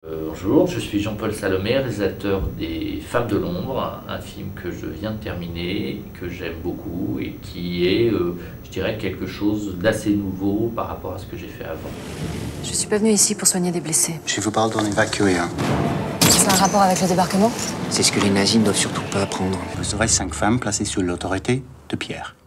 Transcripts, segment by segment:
Bonjour, je suis Jean-Paul Salomé, réalisateur des Femmes de l'ombre, un film que je viens de terminer, que j'aime beaucoup et qui est, je dirais, quelque chose d'assez nouveau par rapport à ce que j'ai fait avant. Je suis pas venue ici pour soigner des blessés. Je vous parle d'en évacuer un. C'est un rapport avec le débarquement? C'est ce que les nazis ne doivent surtout pas apprendre. Vous aurez 5 femmes placées sous l'autorité de Pierre.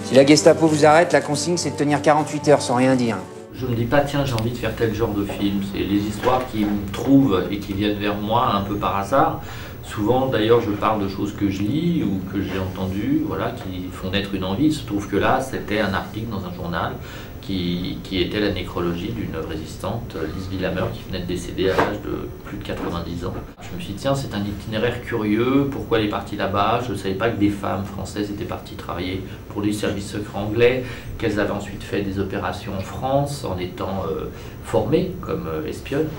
Si la Gestapo vous arrête, la consigne c'est de tenir 48 heures sans rien dire. Je me dis pas, tiens, j'ai envie de faire tel genre de film. C'est les histoires qui me trouvent et qui viennent vers moi un peu par hasard. Souvent, d'ailleurs, je parle de choses que je lis ou que j'ai entendues, voilà, qui font naître une envie. Il se trouve que là, c'était un article dans un journal qui était la nécrologie d'une résistante, Lise Villamer, qui venait de décéder à l'âge de plus de 90 ans. Je me suis dit, tiens, c'est un itinéraire curieux, pourquoi elle est partie là-bas? Je ne savais pas que des femmes françaises étaient parties travailler pour les services secrets anglais, qu'elles avaient ensuite fait des opérations en France en étant formées comme espionnes.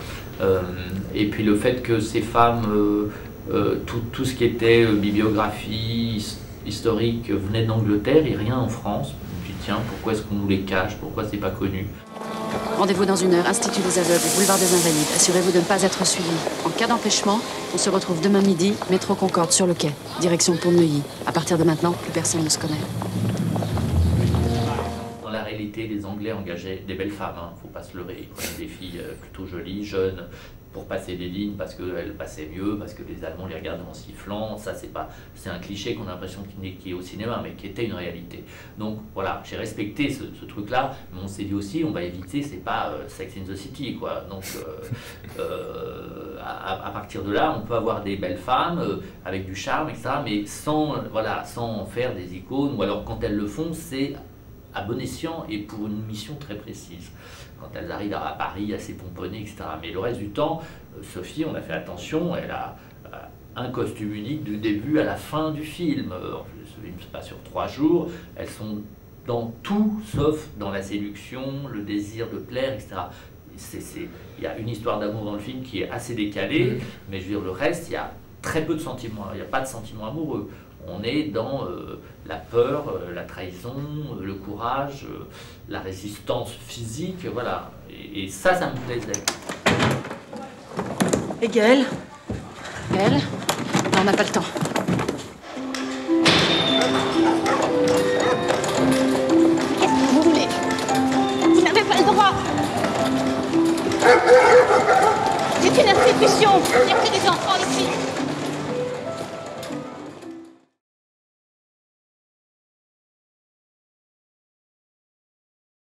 Et puis le fait que ces femmes, tout ce qui était bibliographie historique venait d'Angleterre et rien en France. Tiens, pourquoi est-ce qu'on nous les cache? Pourquoi c'est pas connu? Rendez-vous dans 1 heure, Institut des aveugles, boulevard des Invalides. Assurez-vous de ne pas être suivi. En cas d'empêchement, on se retrouve demain midi, métro Concorde sur le quai, direction Pont-de-Neuilly. À partir de maintenant, plus personne ne se connaît. Dans la réalité, les Anglais engageaient des belles femmes, hein, faut pas se leurrer. Ils prenaient des filles plutôt jolies, jeunes, pour passer des lignes parce qu'elles passaient mieux, parce que les Allemands les regardaient en sifflant. Ça, c'est un cliché qu'on a l'impression qu'il est au cinéma, mais qui était une réalité. Donc voilà, j'ai respecté ce truc-là, mais on s'est dit aussi, on va éviter, c'est pas Sex in the City, quoi. Donc à partir de là, on peut avoir des belles femmes avec du charme, etc., mais sans faire des icônes, ou alors quand elles le font, c'est à bon escient et pour une mission très précise. Quand elles arrivent à Paris, assez pomponnées, etc. Mais le reste du temps, Sophie, on a fait attention, elle a un costume unique du début à la fin du film. Ce film se passe sur 3 jours, elles sont dans tout, sauf dans la séduction, le désir de plaire, etc. Il y a une histoire d'amour dans le film qui est assez décalée, mais je veux dire, le reste, il y a très peu de sentiments, il n'y a pas de sentiments amoureux. On est dans la peur, la trahison, le courage, la résistance physique, voilà. Et ça me plaisait. Et Gaëlle? Gaëlle? Non, on n'a pas le temps. Qu'est-ce que vous voulez? Vous n'avez pas le droit. C'est une institution. Il n'y a que des enfants ici.